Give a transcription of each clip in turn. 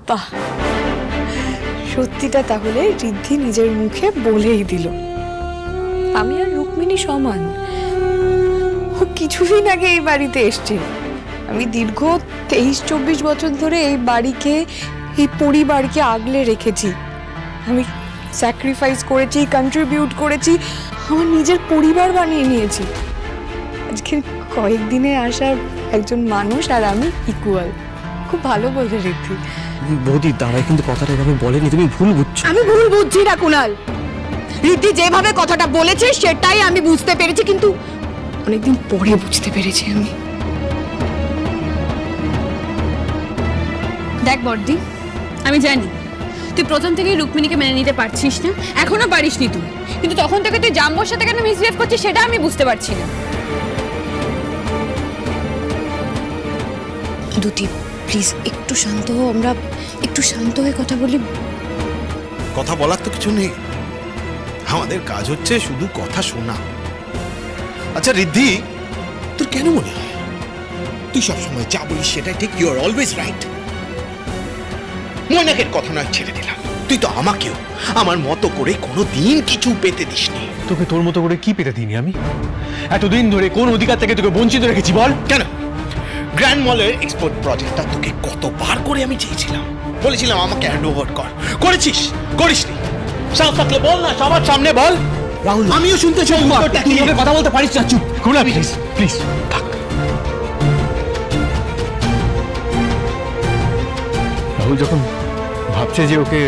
বাহ, সত্যিটা তাহলে ঋদ্ধি নিজের মুখে বলেই দিল। আমি আর রুক্মিণী সমান। ও কিছুদিন আগে এই বাড়িতে এসছে। আমি দীর্ঘ 23-24 বছর ধরে এই বাড়িকে, এই পরিবারকে আগলে রেখেছি। আমি স্যাক্রিফাইস করেছি, কন্ট্রিবিউট করেছি, আমার নিজের পরিবার বানিয়ে নিয়েছি। আজকের কয়েকদিনে আসা একজন মানুষ আর আমি ইকুয়াল। খুব ভালো বলতে ঋদ্ধি। বৌদি দাঁড়ায়, কিন্তু কথাটা এভাবে বলেনি, তুমি ভুল বুঝছো। আমি ভুল বুঝছি না কুনাল। ঋদ্ধি যেভাবে কথাটা বলেছে সেটাই আমি বুঝতে পেরেছি, কিন্তু অনেকদিন পরে বুঝতে পেরেছি আমি। দেখ বর্দি, আমি জানি তুই প্রথম থেকেই রুক্মিণীকে মেনে নিতে পারছিস না, এখনো পারিসনি তুই, কিন্তু তখন থেকে তুই জাম্বোর সাথে কেন মিসবিহেভ করছিস সেটা আমি বুঝতে পারছি না। দুতি প্লিজ একটু শান্ত হও, আমরা একটু শান্ত হয়ে কথা বলি। কথা বলার তো কিছু নেই, আমাদের কাজ হচ্ছে শুধু কথা শোনা। আচ্ছা ঋদ্ধি, তোর কেন মনে হয় তুই সবসময় যা বলিস সেটাই ঠিক? You are always right. ময়নাকের কথা নয় ছেড়ে দিলাম, তুই তো আমাকেও আমার মতো করে কোনোদিন কিছু পেতে দিসনি। তোকে তোর মতো করে কি পেতে দিইনি আমি? এতদিন ধরে কোন অধিকার থেকে তোকে বঞ্চিত রেখেছি বল? কেন? গ্র্যান্ড মলের এক্সপোর্ট প্রজেক্টটা তোকে কতবার করে আমি চেয়েছিলাম, বলেছিলাম আমাকে হ্যান্ড ওভার কর, করেছিস? করিসনি? সাহস থাকলে বল না, সবার সামনে বল। রাহুল, আমিও শুনতে চাই উত্তরটা কি। তুই ওকে কথা বলতে পারিস না, চুপ। কুনাল প্লিজ প্লিজ থাক। রাহুল যখন ভাবছে যে ওকে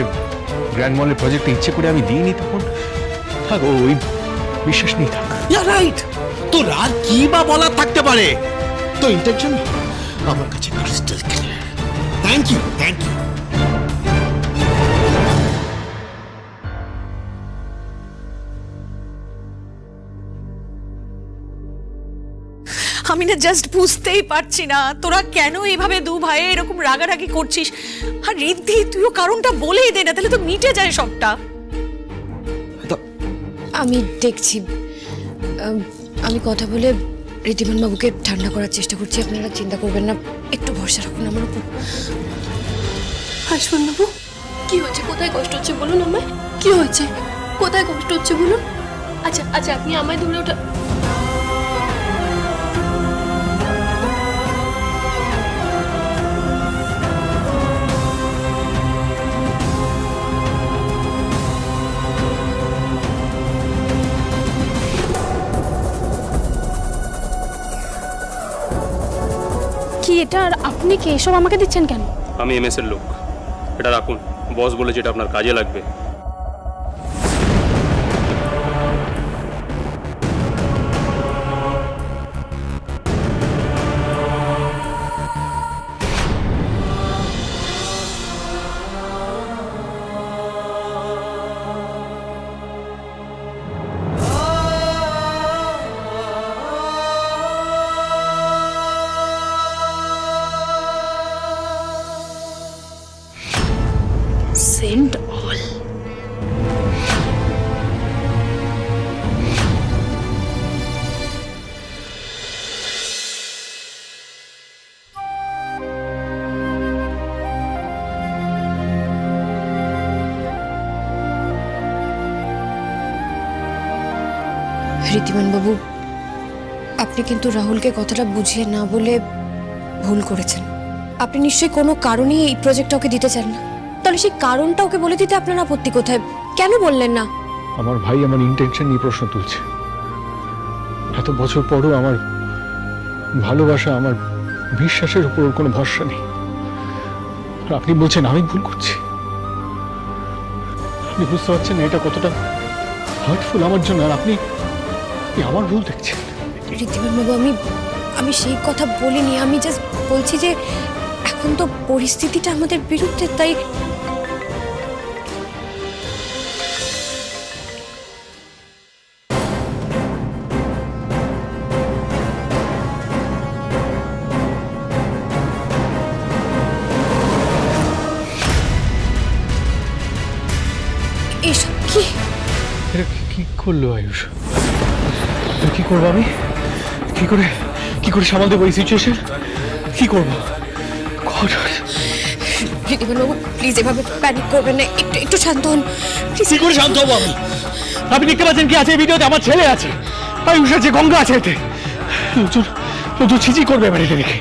গ্র্যান্ড মলের প্রজেক্টে ইচ্ছে করে আমি দিইনি, তখন থাক, ও ওই বিশ্বাস নেই, থাক। Yeah right. তোর আর কি বা বলার থাকতে পারে? তো ইন্টেনশন আমার কাছে crystal clear. Thank you, thank you. আমি না জাস্ট বুঝতেই পারছি না তোরা কেন এইভাবে দু ভাই এরকম রাগারাগি করছিস। আর ঋদ্ধি, তুইও কারণটা বলেই দে না, তাহলে তো মিটে যায় সবটা। আমি দেখছি, আমি কথা বলে ঋদ্ধিমান বাবুকে ঠান্ডা করার চেষ্টা করছি। আপনারা চিন্তা করবেন না, একটু ভরসা রাখুন আমার উপর। হাসপান বাবু, কি হয়েছে? কোথায় কষ্ট হচ্ছে বলুন আমায়। কি হয়েছে? কোথায় কষ্ট হচ্ছে বলুন? আচ্ছা আচ্ছা, আপনি আমায় ধরে ওটা। কি এটা? আর আপনি কি এসব আমাকে দিচ্ছেন কেন? আমি এমএস এর লোক, এটা রাখুন। বস বলে যেটা আপনার কাজে লাগবে। Saint all. ঋদ্ধিমান বাবু, আপনি কিন্তু রাহুলকে কথাটা বুঝিয়ে না বলে ভুল করেছেন। আপনি নিশ্চয়ই কোনো কারণেই এই প্রজেক্টটা ওকে দিতে চান না। তাহলে সেই কারণটা ওকে বলে দিতে আপনার আপত্তি কোথায়? কেন বললেন না? আমার ভাই আমার ইন্টেনশন নিয়ে প্রশ্ন তুলছে। এত বছর পরও আমার ভালোবাসা, আমার বিশ্বাসের উপর ওর কোনো ভরসা নেই। আর আপনি বলছেন আমি ভুল করছি। আপনি বুঝতে পারছেন এটা কতটা হার্টফুল আমার জন্য? আর আপনি আমার ভুল দেখছেন। ঋদ্ধিমান বাবু, আমি সেই কথা বলিনি। আমি জাস্ট বলছি যে এখন তো পরিস্থিতিটা আমাদের বিরুদ্ধে, তাই এসব কি? এটা কি করলো আয়ুষ? কি করবো আমি? কি করে সামাল দেবো এই সিচুয়েশন? কি করবো? ঋদ্ধিমানবাবু প্লিজ এভাবে প্যানিক করবেন না, একটু একটু শান্ত হন প্লিজ। কি করে শান্ত হবো আমি? আপনি দেখতে পাচ্ছেন কি আছে এই ভিডিওতে? আমার ছেলে আছে, আয়ুষ আছে, গঙ্গা আছে, এতে লোকজন ছিচি করবে বাড়িতে রেখে,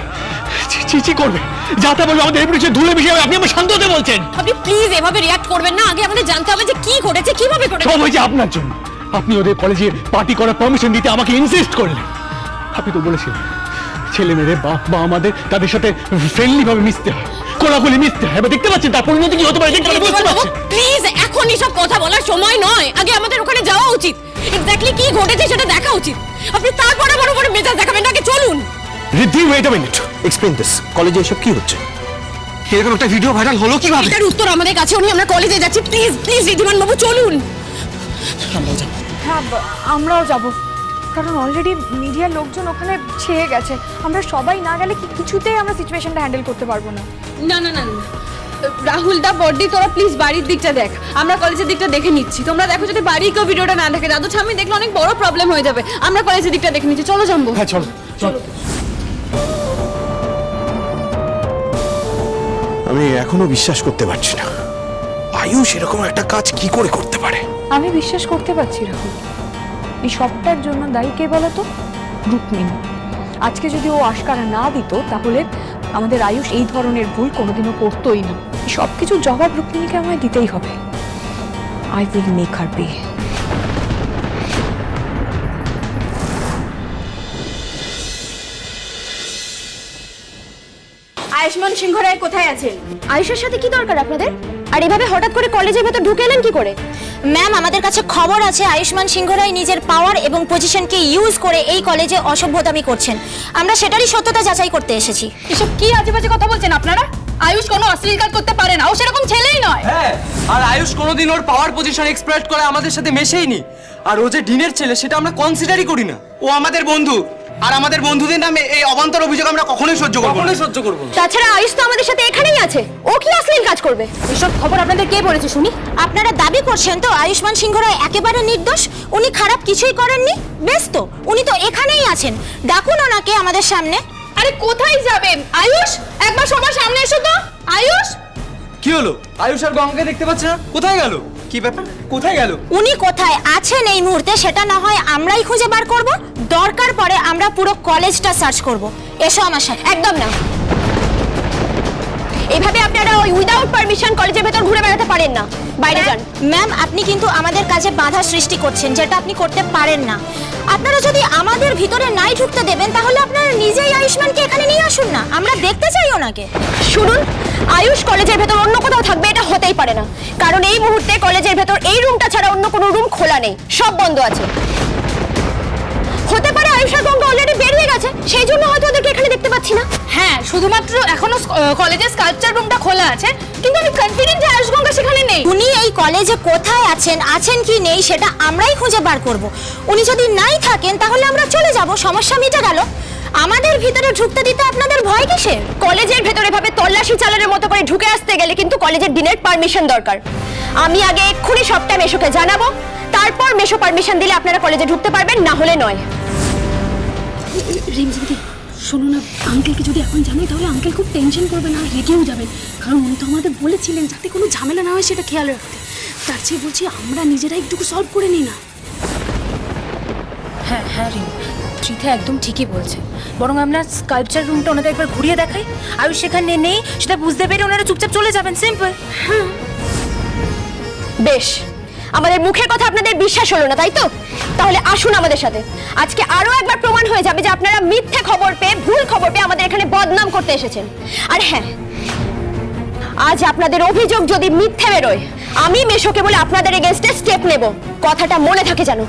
ছিচি করবে, যা তা বলবে, আমাদের এমনি ধুলে মিশে যাবে। আপনি আমার শান্ত হতে বলছেন? আপনি প্লিজ এভাবে রিঅ্যাক্ট করবেন না, আগে আমাদের জানতে হবে যে কি ঘটেছে, কিভাবে ঘটেছে। সব হয়েছে আপনার জন্য। আপনি ওদের কলেজে পার্টি করার পারমিশন দিতে আমাকে ইনসিস্ট করলেন। আপনি তো বলেছিলেন ছেলে মেয়েদের বাপ মা আমাদের তাদের সাথে ফ্রেন্ডলি ভাবে মিশতে হয়, কোলাকুলি মিশতে হয়। এবার দেখতে পাচ্ছেন তার পরিণতি কি হতে পারে, দেখতে বুঝতে পারছেন? প্লিজ এখন এসব কথা বলার সময় নয়, আগে আমাদের ওখানে যাওয়া উচিত, এক্স্যাক্টলি কি ঘটেছে সেটা দেখা উচিত। আপনি তারপরে বড় বড় মেজাজ দেখাবেন না, আগে চলুন। Riddhi wait a minute, explain this. কলেজে এসব কি হচ্ছে? এরকম একটা ভিডিও ভাইরাল হলো কিভাবে? এটার উত্তর আমাদের কাছে নেই, আমরা কলেজে যাচ্ছি। প্লিজ প্লিজ ঋদ্ধিমানবাবু চলুন। হ্যাঁ আমরাও যাব, কারণ অলরেডি মিডিয়ার লোকজন ওখানে ছেয়ে গেছে। আমরা সবাই না গেলে কিছুতেই আমরা সিচুয়েশনটা হ্যান্ডেল করতে পারবো না। না না না না, রাহুল দা বড়দি তোরা প্লিজ বাড়ির দিকটা দেখ, আমরা কলেজের দিকটা দেখে নিচ্ছি। তোমরা দেখো যদি বাড়ি কেউ ভিডিওটা না দেখে, দাদু ঠাম্মি দেখলে অনেক বড় প্রবলেম হয়ে যাবে। আমরা কলেজের দিকটা দেখে নিচ্ছি, চলো জাম্বো। হ্যাঁ চলো চলো। আমি এখনো বিশ্বাস করতে পারছি না, আয়ুষ এরকম একটা কাজ কি করে করতে পারে। আমি বিশ্বাস করতে পারছি রাহুল, এই সবটার জন্য দায়ী কে বলতো? রুক্মিণী। আজকে যদি ও আশকারা না দিত তাহলে আমাদের আয়ুষ এই ধরনের ভুল কোনোদিনও করতোই না। সব কিছুর জবাব রুক্মিণীকে আমায় দিতেই হবে। I will make her pay. Ayushman Singha Roy কোথায় আছেন? আয়ুষের সাথে কি দরকার আপনাদের? আর এভাবে হঠাৎ করে কলেজের ভেতর ঢুকে এলেন কি করে? ম্যাম, আমাদের কাছে খবর আছে আয়ুষ্মান সিংহ রায় নিজের পাওয়ার এবং পজিশনকে ইউজ করে এই কলেজে অসভ্যতামি করছেন। আমরা সেটারই সত্যতা যাচাই করতে এসেছি। এসব কি আজে বাজে কথা বলছেন আপনারা? আয়ুষ কোনো অশ্লীল কাজ করতে পারে না, ও সেরকম ছেলেই নয়। হ্যাঁ, আর আয়ুষ কোনোদিন ওর পাওয়ার পজিশন এক্সপ্লয়েট করে আমাদের সাথে মেশেইনি। আর ও যে ডিনের ছেলে সেটা আমরা কনসিডারই করি না। ও আমাদের বন্ধু, আর আমাদের বন্ধুদের নামে এই অবান্তর অভিযোগ আমরা কখনোই সহ্য করব না। কখনোই সহ্য করব না। তাছাড়া আয়ুষ তো আমাদের সাথে এখানেই আছে, ও কি অশ্লীল কাজ করবে? এসব খবর আপনাদের কে বলেছে শুনি? আপনারা দাবি করছেন তো আয়ুষ্মান সিংহ রায় একেবারে নির্দোষ, উনি খারাপ কিছুই করেননি? বেশ তো, উনি তো এখানেই আছেন, ডাকুন ওনাকে আমাদের সামনে। আরে কোথায় যাবেন? আয়ুষ একবার সবার সামনে এসো তো। আয়ুষ, কি হলো? আয়ুষ আর গঙ্গাকে দেখতে পাচ্ছে না, কোথায় গেল? কি ব্যাপার, কোথায় গেল? উনি কোথায় আছেন এই মুহূর্তে সেটা না হয় আমরাই খুঁজে বার করব, দরকার পড়ে আমরা পুরো কলেজটা সার্চ করব। এসো আমার সাথে। একদম না, এভাবে আপনারা ওই উইদাউট পারমিশন কলেজের ভেতর ঘুরে বেড়াতে পারেন না, বাইরে যান। ম্যাম, আপনি কিন্তু আমাদের কাজে বাধা সৃষ্টি করছেন, যেটা আপনি করতে পারেন না। আপনারা যদি আমাদের ভিতরে নাই ঢুকতে দেবেন তাহলে আপনারা নিজেই আয়ুষ্মানকে এখানে নিয়ে আসুন না, আমরা দেখতে চাই ওনাকে। শুনুন, আয়ুষ কলেজের ভেতর অন্য কোথাও থাকবে এটা হতেই পারে না, কারণ এই মুহূর্তে কলেজের ভেতর এই রুমটা ছাড়া অন্য কোনো রুম খোলা নেই, সব বন্ধ আছে। হতে পারে আয়ুষ আর গঙ্গা অলরেডি বেরিয়ে গেছে, সেই জন্য হয়তো ওদেরকে এখানে দেখতে পাচ্ছি না। হ্যাঁ শুধুমাত্র এখনো কলেজের স্কাল্পচার রুমটা খোলা আছে, কিন্তু আমি কনফিডেন্ট যে আয়ুষ গঙ্গা সেখানে নেই। উনি এই কলেজে কোথায় আছেন, আছেন কি নেই সেটা আমরাই খুঁজে বার করব। উনি যদি নাই থাকেন তাহলে আমরা চলে যাব, সমস্যা মিটে গেল। আমাদের ভিতরে ঢুকতে দিতে আপনাদের ভয় কিসের? কলেজের ভেতরে ভাবে তল্লাশি চালানোর মতো করে ঢুকে আসতে গেলে কিন্তু কলেজের দিনের পারমিশন দরকার। আমি আগে এক্ষুনি সবটা মেশোকে জানাবো, তারপর মেশো পারমিশন দিলে আপনারা কলেজে ঢুকতে পারবেন, না হলে নয়। রিমঝিমদি শোনো না, আঙ্কেলকে যদি এখন জানাই তাহলে আঙ্কেল খুব টেনশন করবে না, রেগেও যাবেন, কারণ উনি তো আমাদের বলেছিলেন যাতে কোনো ঝামেলা না হয় সেটা খেয়াল রাখতে। তার চেয়ে বলছি আমরা নিজেরা একটু সলভ করে নিই না। হ্যাঁ হ্যাঁ রিম, ত্রিথা একদম ঠিকই বলছে, বরং আমরা স্কাল্পচার রুমটা ওনাদের একবার ঘুরিয়ে দেখাই। আয়ুষ সেখানে নেই সেটা বুঝতে পেরে ওনারা চুপচাপ চলে যাবেন, সিম্পল। বেশ, আমাদের মুখের কথা আপনাদের বিশ্বাস হলো না তাই তো? তাহলে আসুন আমাদের সাথে, আজকে আরো একবার প্রমাণ হয়ে যাবে যে আপনারা মিথ্যে খবর পেয়ে, ভুল খবর পেয়ে আমাদের এখানে বদনাম করতে এসেছেন। আর হ্যাঁ, আজ আপনাদের অভিযোগ যদি মিথ্যে বেরোয়, আমি মেশোকে বলে আপনাদের এগেইনস্টে স্টেপ নেব, কথাটা মনে থাকে জানো।